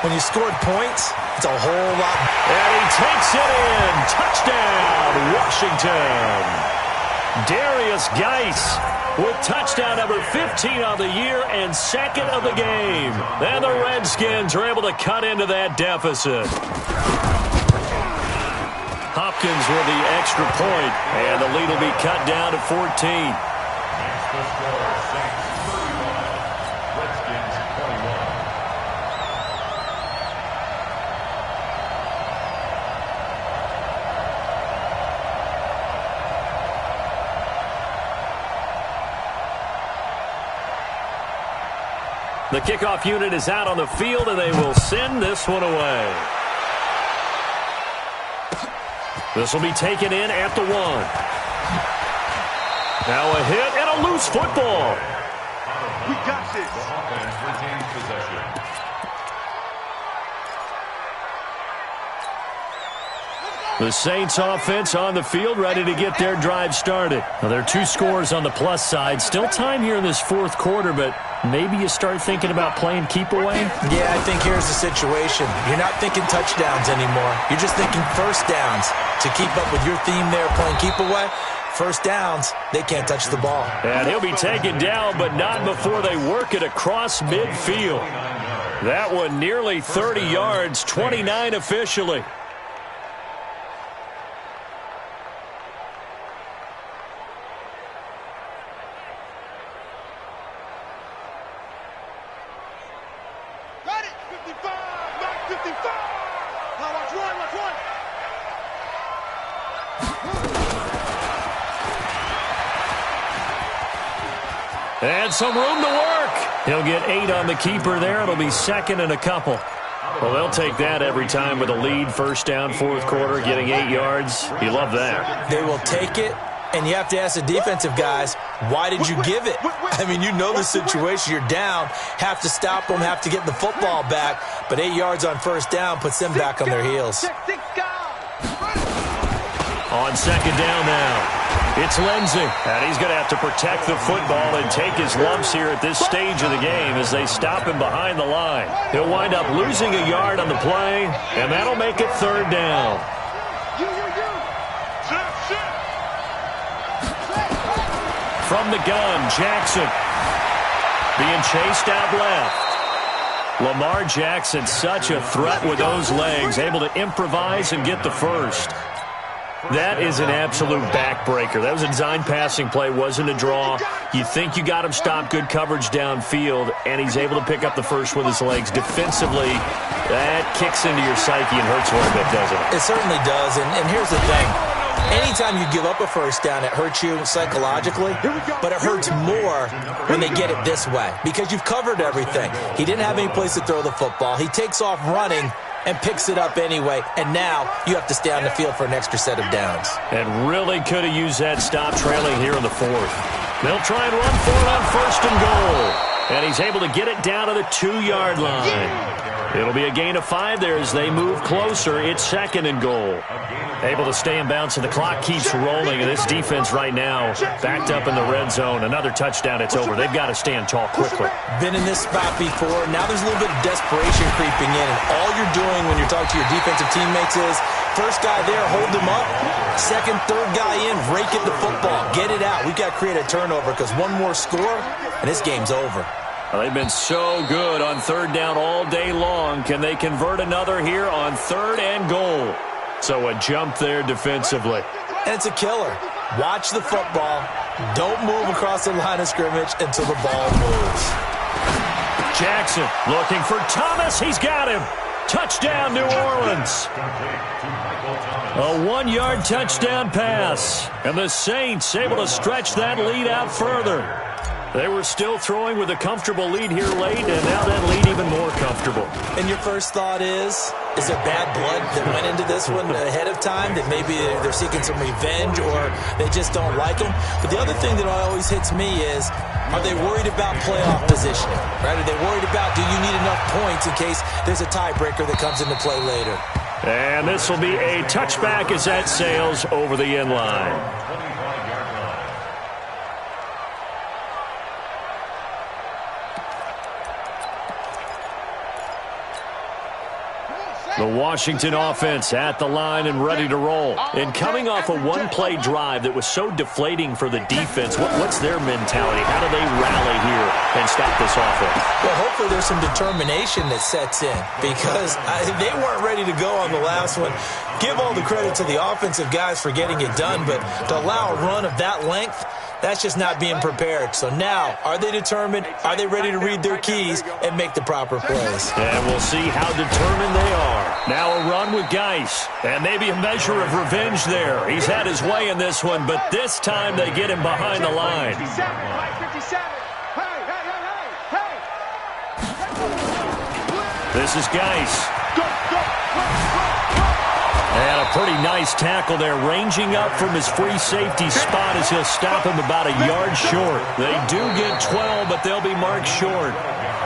When you scored points, it's a whole lot. And he takes it in. Touchdown, Washington. Darius Geis with touchdown number 15 of the year and second of the game. And the Redskins are able to cut into that deficit. Hopkins with the extra point, and the lead will be cut down to 14. That's the score. Saints 35, Redskins 21. The kickoff unit is out on the field, and they will send this one away. This will be taken in at the 1. Now a hit and a loose football. We got this. The offense retains possession. The Saints offense on the field, ready to get their drive started. Now, there are 2 scores on the plus side. Still time here in this fourth quarter, but maybe you start thinking about playing keep away? Yeah, I think here's the situation. You're not thinking touchdowns anymore. You're just thinking first downs. To keep up with your theme there, playing keep away, first downs, they can't touch the ball. And he'll be taken down, but not before they work it across midfield. That one nearly 30 yards, 29 officially. Got it. 55. Back 55. Now watch one. Watch one. And some room to work. He'll get 8 on the keeper there. It'll be second and a couple. Well, they'll take that every time with a lead. First down, fourth quarter, getting 8 yards. You love that. They will take it, and you have to ask the defensive guys, why did you give it? I mean, you know the situation. You're down, have to stop them, have to get the football back, but 8 yards on first down puts them back on their heels. On second down now. It's Lindsey, and he's going to have to protect the football and take his lumps here at this stage of the game as they stop him behind the line. He'll wind up losing a yard on the play, and that'll make it third down. From the gun, Jackson being chased out left. Lamar Jackson, such a threat with those legs, able to improvise and get the first. That is an absolute backbreaker. That was a design passing play, wasn't a draw. You think you got him stopped, good coverage downfield, and he's able to pick up the first with his legs. Defensively, that kicks into your psyche and hurts a little bit, doesn't it? It certainly does, and here's the thing. Anytime you give up a first down, it hurts you psychologically, but it hurts more when they get it this way because you've covered everything. He didn't have any place to throw the football. He takes off running and picks it up anyway, and now you have to stay on the field for an extra set of downs. And really could have used that stop trailing here in the fourth. They'll try and run for it on first and goal, and he's able to get it down to the 2-yard line. It'll be a gain of 5 there as they move closer. It's second and goal. Able to stay in bounds, and the clock keeps rolling. And this defense right now backed up in the red zone. Another touchdown, it's over. They've got to stand tall quickly. Been in this spot before. Now there's a little bit of desperation creeping in. And all you're doing when you're talking to your defensive teammates is, first guy there, hold him up. Second, third guy in, rake at the football. Get it out. We've got to create a turnover because one more score, and this game's over. Well, they've been so good on third down all day long. Can they convert another here on third and goal? So a jump there defensively. And it's a killer. Watch the football. Don't move across the line of scrimmage until the ball moves. Jackson looking for Thomas. He's got him. Touchdown, New Orleans. A 1-yard touchdown pass. And the Saints able to stretch that lead out further. They were still throwing with a comfortable lead here late, and now that lead even more comfortable. And your first thought is there bad blood that went into this one ahead of time, that maybe they're seeking some revenge or they just don't like them? But the other thing that always hits me is, are they worried about playoff positioning? Right? Are they worried about, do you need enough points in case there's a tiebreaker that comes into play later? And this will be a touchback as that sails over the end line. The Washington offense at the line and ready to roll. And coming off a one-play drive that was so deflating for the defense, what's their mentality? How do they rally here and stop this offense? Well, hopefully there's some determination that sets in, because they weren't ready to go on the last one. Give all the credit to the offensive guys for getting it done, but to allow a run of that length, that's just not being prepared. So now, are they determined? Are they ready to read their keys and make the proper plays? And we'll see how determined they are. Now a run with Geis, and maybe a measure of revenge there. He's had his way in this one, but this time they get him behind the line. 57, hey. This is Geis. And a pretty nice tackle there, ranging up from his free safety spot as he'll stop him about a yard short. They do get 12, but they'll be marked short.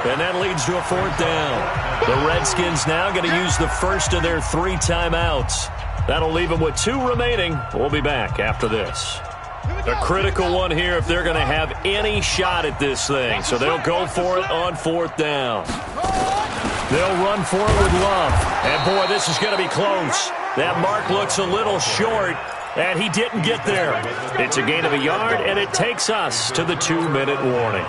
And that leads to a fourth down. The Redskins now going to use the first of their 3 timeouts. That'll leave them with 2 remaining. We'll be back after this. A critical one here if they're going to have any shot at this thing. So they'll go for it on 4th down. They'll run for it with Love. And, boy, this is going to be close. That mark looks a little short, and he didn't get there. It's a gain of a yard, and it takes us to the 2-minute warning.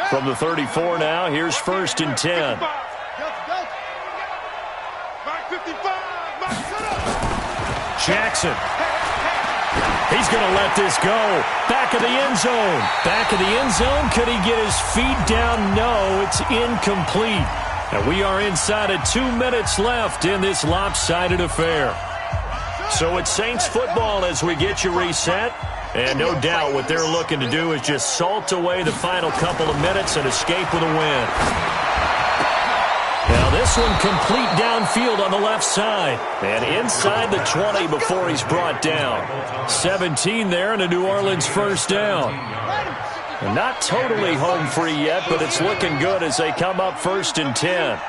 From the 34 now, here's 1st and 10. Jackson. He's going to let this go. Back of the end zone. Back of the end zone. Could he get his feet down? No, it's incomplete. And we are inside of 2 minutes left in this lopsided affair. So it's Saints football as we get you reset. And no doubt what they're looking to do is just salt away the final couple of minutes and escape with a win. Now this one complete downfield on the left side. And inside the 20 before he's brought down. 17 there and a New Orleans first down. And not totally home free yet, but it's looking good as they come up 1st and 10.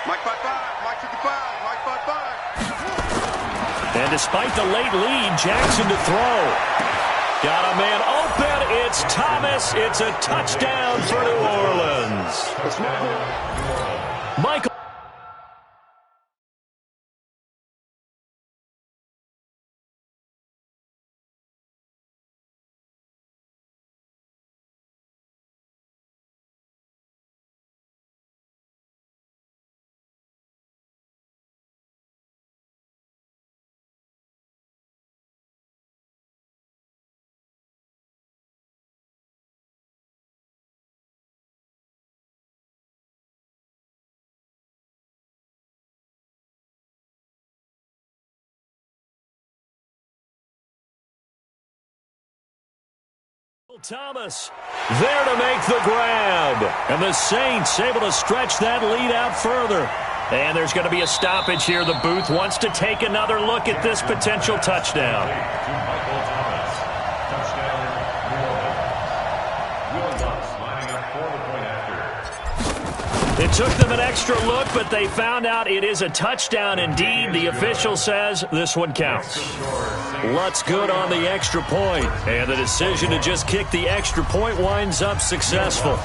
Mike 5-5, Mike 55, Mike 5-5. And despite the late lead, Jackson to throw. Got a man open. It's Thomas. It's a touchdown for New Orleans. Michael. Thomas there to make the grab. And the Saints able to stretch that lead out further. And there's going to be a stoppage here. The booth wants to take another look at this potential touchdown. It took them an extra look, but they found out it is a touchdown indeed. The official says this one counts. Lutz good on the extra point, and the decision to just kick the extra point winds up successful.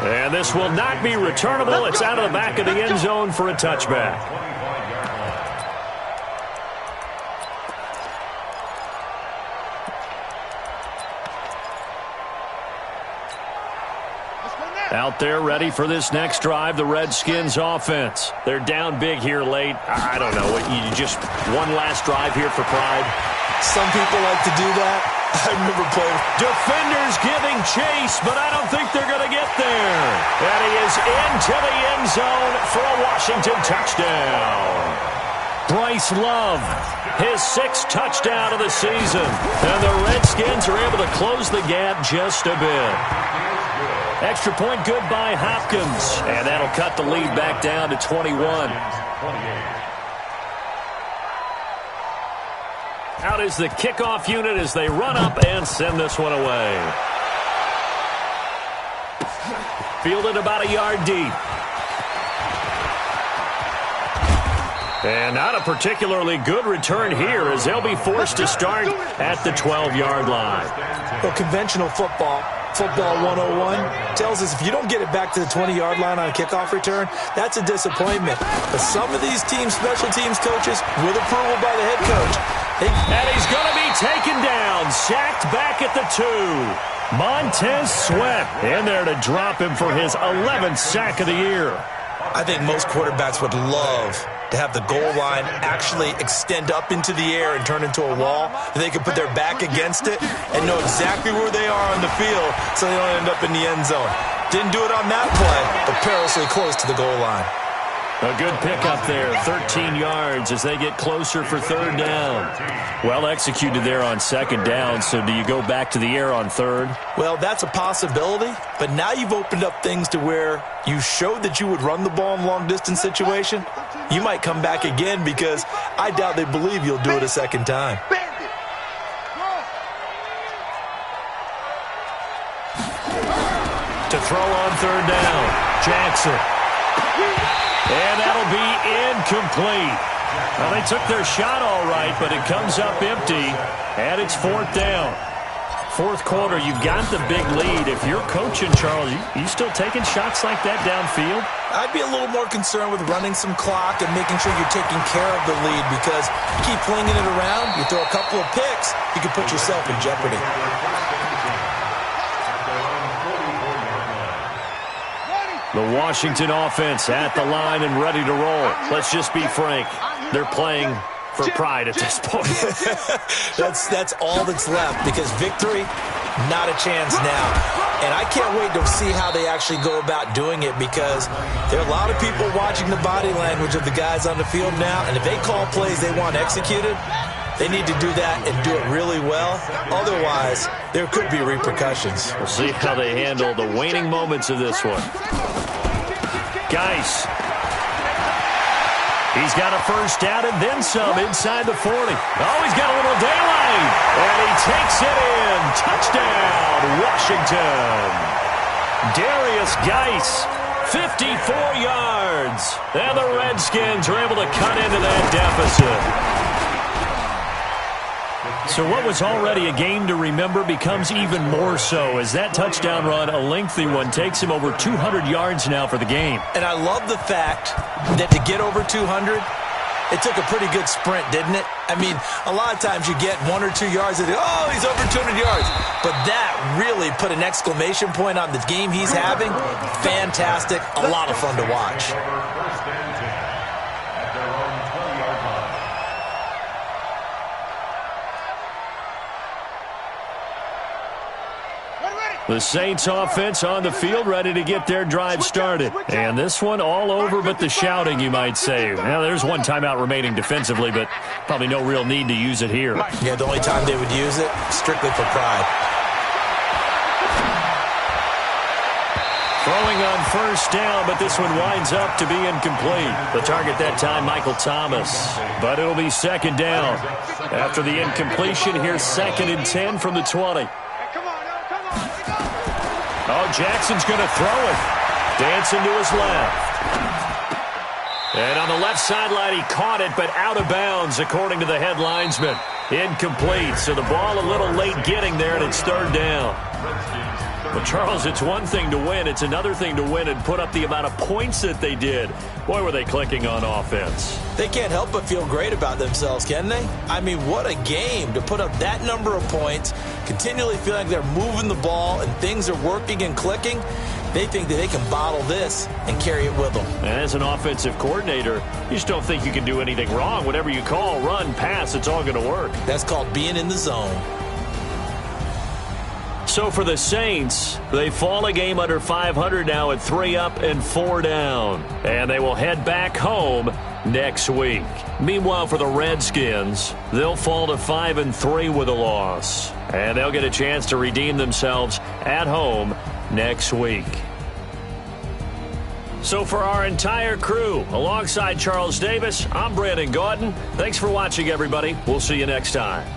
And this will not be returnable. It's out of the back of the end zone for a touchback. Out there ready for this next drive, the Redskins offense. They're down big here late. I don't know. You just one last drive here for pride. Some people like to do that. I remember playing. Defenders giving chase, but I don't think they're going to get there. And he is into the end zone for a Washington touchdown. Bryce Love, his 6th touchdown of the season. And the Redskins are able to close the gap just a bit. Extra point good by Hopkins. And that'll cut the lead back down to 21. Out is the kickoff unit as they run up and send this one away. Fielded about a yard deep. And not a particularly good return here as they'll be forced to start at the 12-yard line. Well, conventional football 101, tells us if you don't get it back to the 20-yard line on a kickoff return, that's a disappointment. But some of these teams, special teams coaches, with approval by the head coach. And he's going to be taken down, sacked back at the 2. Montez Sweat in there to drop him for his 11th sack of the year. I think most quarterbacks would love to have the goal line actually extend up into the air and turn into a wall. They can put their back against it and know exactly where they are on the field so they don't end up in the end zone. Didn't do it on that play, but perilously close to the goal line. A good pickup there, 13 yards as they get closer for 3rd down. Well executed there on 2nd down, so do you go back to the air on 3rd? Well, that's a possibility, but now you've opened up things to where you showed that you would run the ball in a long-distance situation. You might come back again because I doubt they believe you'll do it a second time. To throw on 3rd down, Jackson. And that'll be incomplete. Well, they took their shot all right, but it comes up empty, and it's 4th down. 4th quarter, you've got the big lead. If you're coaching, Charles, you still taking shots like that downfield? I'd be a little more concerned with running some clock and making sure you're taking care of the lead because you keep flinging it around, you throw a couple of picks, you can put yourself in jeopardy. The Washington offense at the line and ready to roll. Let's just be frank. They're playing for pride at this point. That's all that's left because victory, not a chance now. And I can't wait to see how they actually go about doing it because there are a lot of people watching the body language of the guys on the field now. And if they call plays they want executed, they need to do that and do it really well. Otherwise, there could be repercussions. We'll see how they handle the waning moments of this one. Geis. He's got a 1st down and then some inside the 40. Oh, he's got a little daylight. And he takes it in. Touchdown, Washington. Darius Geis, 54 yards. And the Redskins are able to cut into that deficit. So what was already a game to remember becomes even more so as that touchdown run, a lengthy one, takes him over 200 yards now for the game. And I love the fact that to get over 200, it took a pretty good sprint, didn't it? I mean, a lot of times you get 1 or 2 yards and oh, he's over 200 yards. But that really put an exclamation point on the game he's having. Fantastic. A lot of fun to watch. The Saints offense on the field ready to get their drive started. And this one all over but the shouting, you might say. Now, there's one timeout remaining defensively, but probably no real need to use it here. Yeah, the only time they would use it, strictly for pride. Throwing on 1st down, but this one winds up to be incomplete. The target that time, Michael Thomas. But it'll be 2nd down. After the incompletion, here's 2nd and 10 from the 20. Oh, Jackson's going to throw it. Dancing to his left. And on the left sideline, he caught it, but out of bounds, according to the head linesman. Incomplete, so the ball a little late getting there, and it's 3rd down. Well, Charles, it's one thing to win. It's another thing to win and put up the amount of points that they did. Boy, were they clicking on offense. They can't help but feel great about themselves, can they? I mean, what a game to put up that number of points, continually feel like they're moving the ball and things are working and clicking. They think that they can bottle this and carry it with them. And as an offensive coordinator, you just don't think you can do anything wrong. Whatever you call, run, pass, it's all going to work. That's called being in the zone. So for the Saints, they fall a game under 500 now at 3 up and 4 down. And they will head back home next week. Meanwhile, for the Redskins, they'll fall to 5-3 with a loss. And they'll get a chance to redeem themselves at home next week. So for our entire crew, alongside Charles Davis, I'm Brandon Gaudin. Thanks for watching, everybody. We'll see you next time.